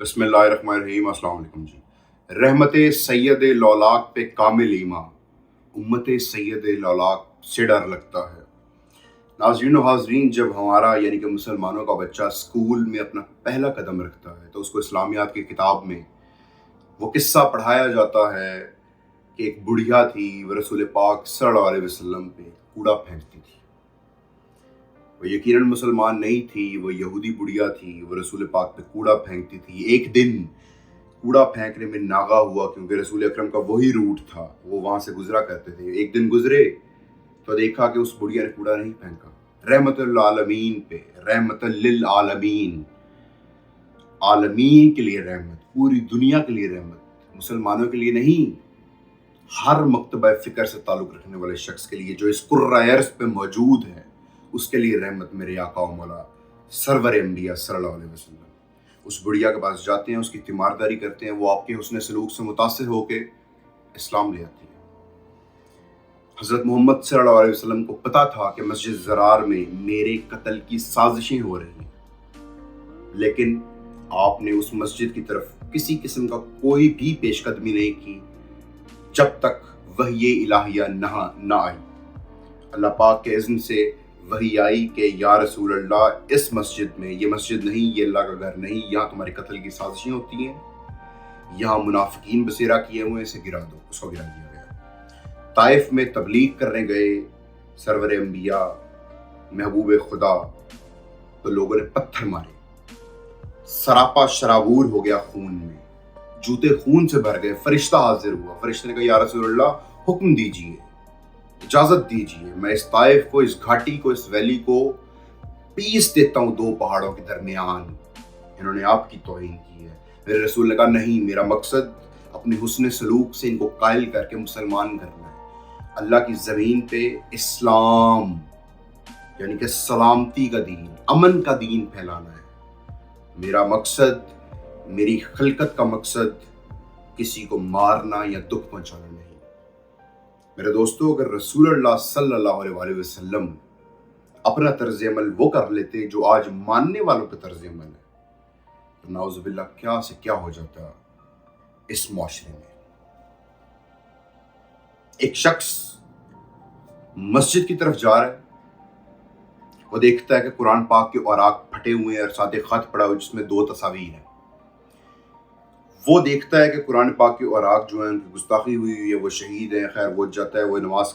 بسم اللہ الرحمن الرحیم۔ السلام علیکم جی۔ رحمت سید لولاک پہ کامل ایمان، امت سید لولاک سے ڈر لگتا ہے۔ ناظرین و حاضرین، جب ہمارا یعنی کہ مسلمانوں کا بچہ اسکول میں اپنا پہلا قدم رکھتا ہے تو اس کو اسلامیات کی کتاب میں وہ قصہ پڑھایا جاتا ہے کہ ایک بڑھیا تھی، وہ رسول پاک صلی اللہ علیہ وسلم پہ کوڑا پھینکتی تھی۔ وہ یقیناً مسلمان نہیں تھی، وہ یہودی بڑھیا تھی، وہ رسول پاک پہ کوڑا پھینکتی تھی۔ ایک دن کوڑا پھینکنے میں ناغہ ہوا، کیونکہ رسول اکرم کا وہی روٹ تھا، وہ وہاں سے گزرا کرتے تھے۔ ایک دن گزرے تو دیکھا کہ اس بڑھیا نے کوڑا نہیں پھینکا۔ رحمت للعالمین پہ، رحمت للعالمین، عالمین کے لیے رحمت، پوری دنیا کے لیے رحمت، مسلمانوں کے لیے نہیں، ہر مکتبہ فکر سے تعلق رکھنے والے شخص کے لیے جو اس کرۂ ارض پہ موجود ہے، اس کے لیے رحمت میرے آقا و مولا سرور انبیاء صلی اللہ علیہ وسلم۔ اس بڑھیا کے پاس جاتے ہیں، اس کی تیمارداری کرتے ہیں، وہ آپ کے حسن سلوک سے متاثر ہو کے اسلام لے آتی ہے۔ حضرت محمد صلی اللہ علیہ وسلم کو پتا تھا کہ مسجد زرار میں میرے قتل کی سازشیں ہو رہی ہیں، لیکن آپ نے اس مسجد کی طرف کسی قسم کا کوئی بھی پیش قدمی نہیں کی جب تک وحی الہیہ نہ آئی۔ اللہ پاک کے اذن سے وحی آئی کہ یا رسول اللہ، اس مسجد میں، یہ مسجد نہیں، یہ اللہ کا گھر نہیں، یہاں تمہارے قتل کی سازشیں ہوتی ہیں، یہاں منافقین بسیرا کیے ہوئے، اسے گرا دو۔ اس کو گرا دیا گیا۔ طائف میں تبلیغ کرنے گئے سرور انبیاء محبوب خدا، تو لوگوں نے پتھر مارے، سراپا شرابور ہو گیا خون میں، جوتے خون سے بھر گئے۔ فرشتہ حاضر ہوا، فرشتے نے کہا یا رسول اللہ، حکم دیجیے، اجازت دیجیے، میں اس طائف کو، اس گھاٹی کو، اس ویلی کو پیس دیتا ہوں دو پہاڑوں کے درمیان۔ انہوں نے آپ کی توہین کی ہے۔ میرے رسول نے کہا نہیں، میرا مقصد اپنے حسن سلوک سے ان کو قائل کر کے مسلمان کرنا ہے۔ اللہ کی زمین پہ اسلام یعنی کہ سلامتی کا دین، امن کا دین پھیلانا ہے۔ میرا مقصد، میری خلقت کا مقصد کسی کو مارنا یا دکھ پہنچانا نہیں۔ میرے دوستو، اگر رسول اللہ صلی اللہ علیہ وسلم اپنا طرز عمل وہ کر لیتے جو آج ماننے والوں کا طرز عمل ہے، تو نعوذ باللہ کیا سے کیا ہو جاتا اس معاشرے میں۔ ایک شخص مسجد کی طرف جا رہا ہے، وہ دیکھتا ہے کہ قرآن پاک کے اوراق پھٹے ہوئے ہیں اور ساتھ ایک خط پڑا ہوا جس میں 2 تصاویر ہیں۔ وہ دیکھتا ہے کہ قرآن پاک کے اوراق جو ہیں ان کی گستاخی ہوئی ہوئی ہے، وہ شہید ہیں۔ خیر، وہ جاتا ہے، وہ نماز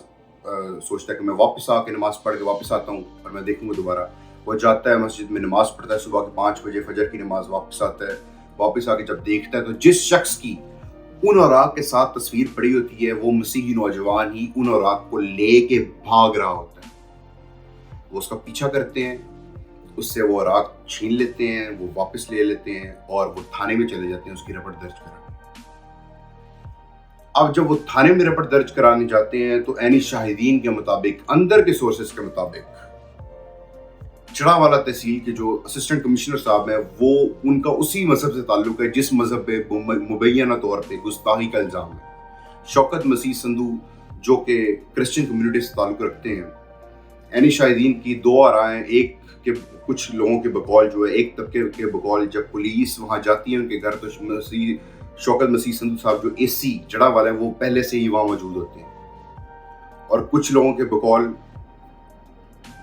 سوچتا ہے کہ میں واپس آ کے نماز پڑھ کے واپس آتا ہوں اور میں دیکھوں گا دوبارہ۔ وہ جاتا ہے مسجد میں، نماز پڑھتا ہے صبح کے 5 بجے فجر کی نماز، واپس آتا ہے۔ واپس آ کے جب دیکھتا ہے تو جس شخص کی ان اوراق کے ساتھ تصویر پڑی ہوتی ہے، وہ مسیحی نوجوان ہی ان اوراق کو لے کے بھاگ رہا ہوتا ہے۔ وہ اس کا پیچھا کرتے ہیں، اس سے وہ اوراق چھین لیتے ہیں، وہ واپس لے لیتے ہیں اور وہ تھانے میں چلے جاتے ہیں اس کی رپورٹ درج کرانے۔ اب جب وہ تھانے میں رپورٹ درج کرانے جاتے ہیں تو عینی شاہدین کے مطابق، اندر کے سورسز کے مطابق، چڑا والا تحصیل کے جو اسسٹنٹ کمشنر صاحب ہیں، وہ ان کا اسی مذہب سے تعلق ہے جس مذہب پہ مبینہ طور پہ گستاخی کا الزام ہے۔ شوکت مسیح سندھو جو کہ کرسچن کمیونٹی سے تعلق رکھتے ہیں، عینی شاہدین کی 2 رائے، ایک کہ کچھ لوگوں کے بقول جو ہے، ایک طبقے کے بقول جب پولیس وہاں جاتی ہے ان کے گھر تو شوکت مسیح سندھو صاحب جو اے سی جڑا والے ہیں وہ پہلے سے ہی وہاں موجود ہوتے ہیں، اور کچھ لوگوں کے بقول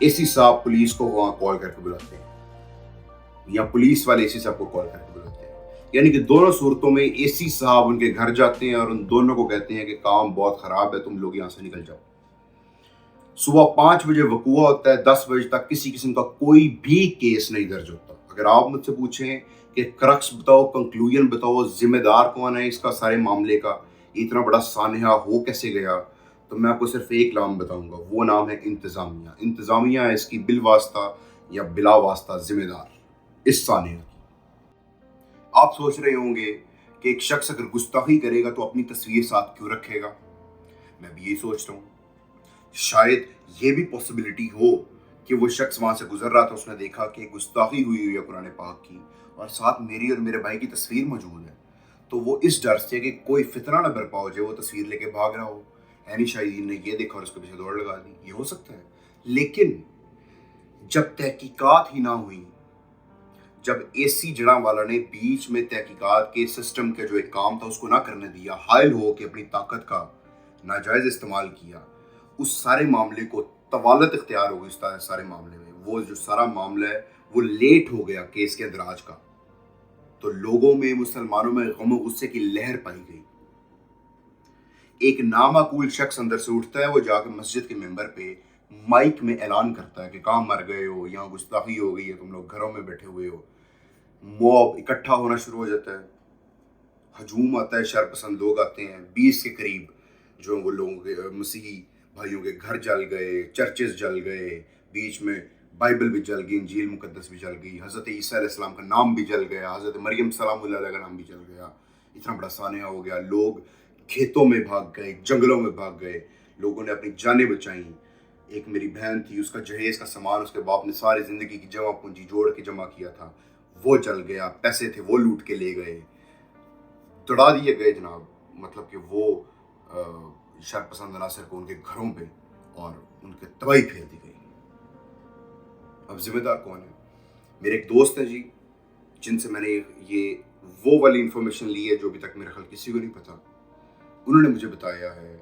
اے سی صاحب پولیس کو وہاں کال کر کے بلاتے ہیں، یا پولیس والے اے سی صاحب کو کال کر کے بلاتے ہیں۔ یعنی کہ دونوں صورتوں میں اے سی صاحب ان کے گھر جاتے ہیں اور ان دونوں کو کہتے ہیں کہ کام بہت خراب ہے، تم لوگ یہاں سے نکل جاؤ۔ صبح 5 بجے وقوع ہوتا ہے، 10 بجے تک کسی قسم کا کوئی بھی کیس نہیں درج ہوتا۔ اگر آپ مجھ سے پوچھیں کہ کرکس بتاؤ، کنکلوژن بتاؤ، ذمہ دار کون ہے اس کا سارے معاملے کا، اتنا بڑا سانحہ ہو کیسے گیا، تو میں آپ کو صرف ایک نام بتاؤں گا، وہ نام ہے انتظامیہ۔ انتظامیہ ہے اس کی بالواسطہ یا بلا واسطہ ذمہ دار اس سانحہ کی۔ آپ سوچ رہے ہوں گے کہ ایک شخص اگر گستاخی کرے گا تو اپنی تصویر ساتھ کیوں رکھے گا؟ میں بھی یہی سوچ رہا ہوں۔ شاید یہ بھی پاسبلٹی ہو کہ وہ شخص وہاں سے گزر رہا تھا، اس نے دیکھا کہ گستاخی ہوئی ہے قرآن پاک کی اور ساتھ میری اور میرے بھائی کی تصویر موجود ہے، تو وہ اس ڈر سے کہ کوئی فتنہ نہ برپا ہو جائے وہ تصویر لے کے بھاگ رہا ہو۔ عینی شاہدین نے یہ دیکھا اور اس کے پیچھے دوڑ لگا دی۔ یہ ہو سکتا ہے، لیکن جب تحقیقات ہی نہ ہوئی، جب اے سی جڑاں والا نے بیچ میں تحقیقات کے سسٹم کا جو ایک کام تھا اس کو نہ کرنے دیا، حائل ہو کے اپنی طاقت کا ناجائز استعمال کیا، اس سارے معاملے کو طوالت اختیار ہو گئی اس سارے معاملے میں. وہ جو سارا معاملہ ہے وہ لیٹ ہو گیا کیس کے اندراج کا، تو لوگوں میں، مسلمانوں میں غم و غصے کی لہر پائی گئی. ایک نامعقول شخص اندر سے اٹھتا ہے، وہ جا کے مسجد کے ممبر پہ مائک میں اعلان کرتا ہے کہ کہاں مر گئے ہو، یہاں گستاخی ہو گئی ہے، تم لوگ گھروں میں بیٹھے ہوئے ہو. موب اکٹھا ہونا شروع ہو جاتا ہے، ہجوم آتا ہے، شر پسند لوگ آتے ہیں. 20 کے قریب جو وہ لوگوں کے مسیحی بھائیوں کے گھر جل گئے، چرچز جل گئے، بیچ میں بائبل بھی جل گئی، انجیل مقدس بھی جل گئی، حضرت عیسیٰ علیہ السلام کا نام بھی جل گیا، حضرت مریم سلام اللہ علیہ کا نام بھی جل گیا. اتنا بڑا سانحہ ہو گیا. لوگ کھیتوں میں بھاگ گئے، جنگلوں میں بھاگ گئے، لوگوں نے اپنی جانیں بچائیں. ایک میری بہن تھی، اس کا جہیز کا سامان اس کے باپ نے ساری زندگی کی جمع پونجی جوڑ کے جمع کیا تھا، وہ جل گیا. پیسے تھے وہ لوٹ کے لے گئے، توڑا دیے گئے جناب. مطلب کہ وہ شر پسند عناصر کو ان کے گھروں پہ اور ان کے تباہی پھیر دی گئی. اب ذمہ دار کون ہے؟ میرے ایک دوست ہیں جی، جن سے میں نے یہ وہ والی انفارمیشن لی ہے جو ابھی تک میرے خیال کسی کو نہیں پتا. انہوں نے مجھے بتایا ہے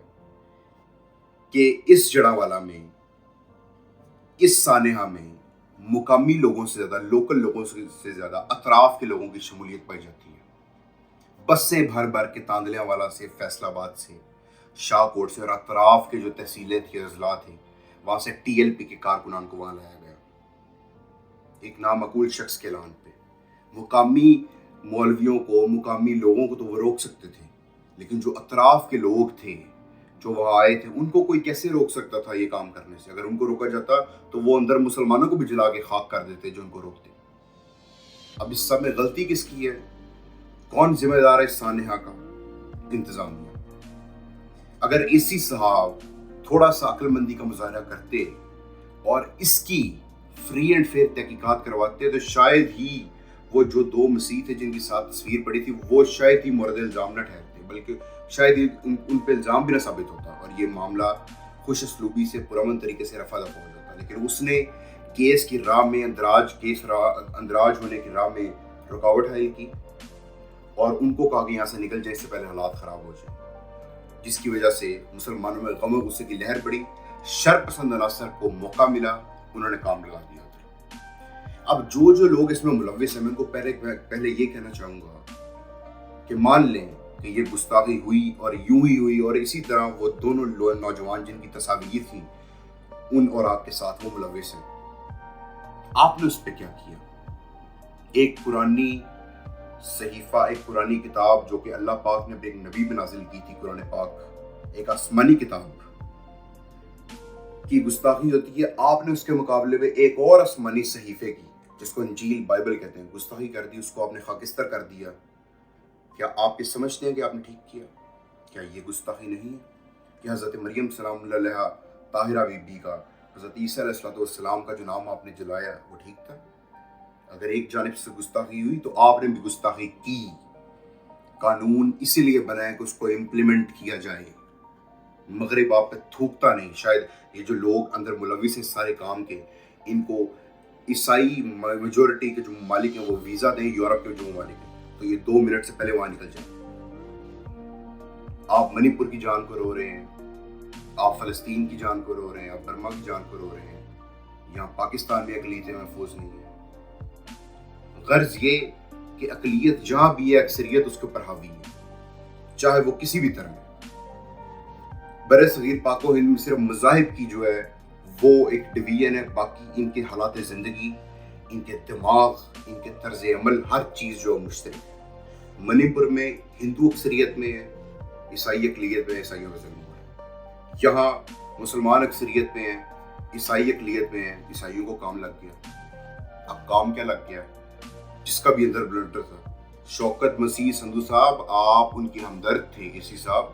کہ اس جڑاں والا میں، اس سانحہ میں مقامی لوگوں سے زیادہ، لوکل لوگوں سے زیادہ اطراف کے لوگوں کی شمولیت پائی جاتی ہے. بسیں بھر بھر کے تاندلیاں والا سے، فیصل آباد سے، شاہ کوٹ سے اور اطراف کے جو تحصیلیں تھیں، اضلاع تھے، وہاں سے ٹی ایل پی کے کارکنان کو وہاں لایا گیا ایک نامعقول شخص کے اعلان پہ. مقامی مولویوں کو، مقامی لوگوں کو تو وہ روک سکتے تھے، لیکن جو اطراف کے لوگ تھے جو وہاں آئے تھے، ان کو کوئی کیسے روک سکتا تھا یہ کام کرنے سے؟ اگر ان کو روکا جاتا تو وہ اندر مسلمانوں کو بھی جلا کے خاک کر دیتے جو ان کو روکتے. اب اس سب میں غلطی کس کی ہے؟ کون ذمہ دار ہے اس سانحہ کا؟ انتظامیہ. اگر اسی صاحب تھوڑا سا عقل مندی کا مظاہرہ کرتے اور اس کی فری اینڈ فیئر تحقیقات کرواتے تو شاید ہی وہ جو 2 مسیح تھے جن کی ساتھ تصویر پڑی تھی، وہ شاید ہی مورد الزام نہ ٹھہرتے، بلکہ شاید ہی ان پہ الزام بھی نہ ثابت ہوتا اور یہ معاملہ خوش اسلوبی سے پرامن طریقے سے رفع دفع ہو جاتا. لیکن اس نے کیس کی راہ میں اندراج ہونے کی راہ میں رکاوٹ حائل کی اور ان کو کہا کہ یہاں سے نکل جائے، اس سے پہلے حالات خراب ہو جائیں، جس کی وجہ سے مسلمانوں میں غم و غصے کی لہر پڑی. شر پسند عناصر کو موقع ملا، انہوں نے کام لگا دیا. اب جو لوگ اس میں ملوث ہیں، میں ان کو پہلے یہ کہنا چاہوں گا کہ مان لیں کہ یہ گستاخی ہوئی اور یوں ہی ہوئی، اور اسی طرح وہ دونوں نوجوان جن کی تصاویر تھیں ان اور آپ کے ساتھ وہ ملوث ہیں. آپ نے اس پہ کیا کیا؟ ایک پرانی صحیفہ، ایک پرانی کتاب جو کہ اللہ پاک نے ایک نبی پہ نازل کی تھی، قرآن پاک، ایک آسمانی کتاب کی گستاخی ہوتی ہے. آپ نے اس کے مقابلے میں ایک اور آسمانی صحیفے کی، جس کو انجیل بائبل کہتے ہیں، گستاخی کر دی، اس کو آپ نے خاکستر کر دیا. کیا آپ یہ سمجھتے ہیں کہ آپ نے ٹھیک کیا؟ کیا یہ گستاخی نہیں ہے کہ حضرت مریم سلام اللہ علیہ طاہرہ بی بی کا، حضرت عیسیٰ علیہ السلام کا جو نام آپ نے جلایا وہ ٹھیک تھا؟ اگر ایک جانب سے گستاخی ہوئی تو آپ نے بھی گستاخی کی. قانون اسی لیے بنایا کہ اس کو امپلیمنٹ کیا جائے. مغرب آپ پہ تھوکتا نہیں. شاید یہ جو لوگ اندر ملوث ہیں سارے کام کے، ان کو عیسائی میجورٹی کے جو ممالک ہیں وہ ویزا دیں، یورپ کے جو ممالک ہیں، تو یہ 2 منٹ سے پہلے وہاں نکل جائیں. آپ منی پور کی جان کو رو رہے ہیں، آپ فلسطین کی جان کو رو رہے ہیں، آپ برما کی جان کو رو رہے ہیں. یہاں پاکستان میں اقلیتیں محفوظ نہیں ہیں. غرض یہ کہ اقلیت جہاں بھی ہے، اکثریت اس کے اوپر حاوی ہے، چاہے وہ کسی بھی طرح ہے. بر صغیر پاک و ہند میں صرف مذاہب کی جو ہے وہ ایک ڈویژن ہے، باقی ان کے حالات زندگی، ان کے دماغ، ان کے طرز عمل، ہر چیز جو مشترک ہے. منی پور میں ہندو اکثریت میں ہے، عیسائی اقلیت میں، عیسائیوں کا ظلم ہو رہا ہے. یہاں مسلمان اکثریت میں ہیں، عیسائی اقلیت میں ہیں، عیسائیوں کو کام لگ گیا. اب کام کیا لگ گیا؟ جس کا بھی اندر بلنٹر تھا. شوکت مسیح سندھو صاحب، آپ ان کی ہمدرد تھے اسی صاحب،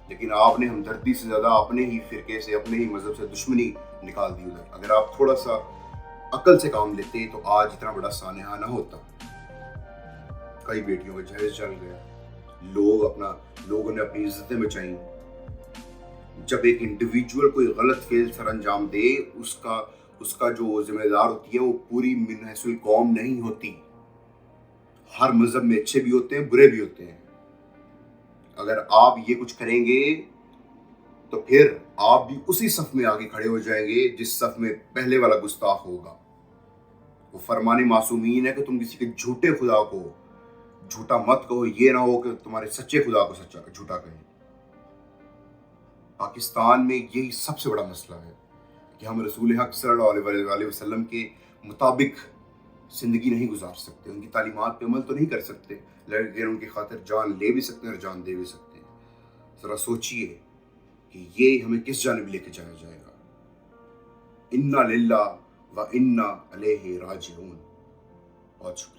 لیکن آپ نے ہمدردی سے زیادہ اپنے ہی فرقے سے، اپنے ہی مذہب سے دشمنی نکال دی ادھر. اگر آپ تھوڑا سا عقل سے کام لیتے تو آج اتنا بڑا سانحہ نہ ہوتا. کئی بیٹیوں کا جہیز جل گیا، لوگوں نے اپنی عزتیں بچائیں. جب ایک انڈیویجول کوئی غلط فعل سر انجام دے، اس کا جو ذمہ دار ہوتی ہے وہ پوری من حیث القوم نہیں ہوتی. ہر مذہب میں اچھے بھی ہوتے ہیں برے بھی ہوتے ہیں. اگر آپ یہ کچھ کریں گے تو پھر آپ بھی اسی صف میں آگے کھڑے ہو جائیں گے جس صف میں پہلے والا گستاخ ہوگا. وہ فرمان معصومین ہے کہ تم کسی کے جھوٹے خدا کو جھوٹا مت کہو، یہ نہ ہو کہ تمہارے سچے خدا کو سچا جھوٹا کہیں. پاکستان میں یہی سب سے بڑا مسئلہ ہے کہ ہم رسول حق صلی اللہ علیہ وسلم کے مطابق زندگی نہیں گزار سکتے، ان کی تعلیمات پہ عمل تو نہیں کر سکتے، لیکن ان کی خاطر جان لے بھی سکتے ہیں اور جان دے بھی سکتے ہیں. ذرا سوچئے کہ یہ ہمیں کس جانب لے کے جایا جائے گا. انا للہ و انا الیہ راجعون. بہت شکریہ.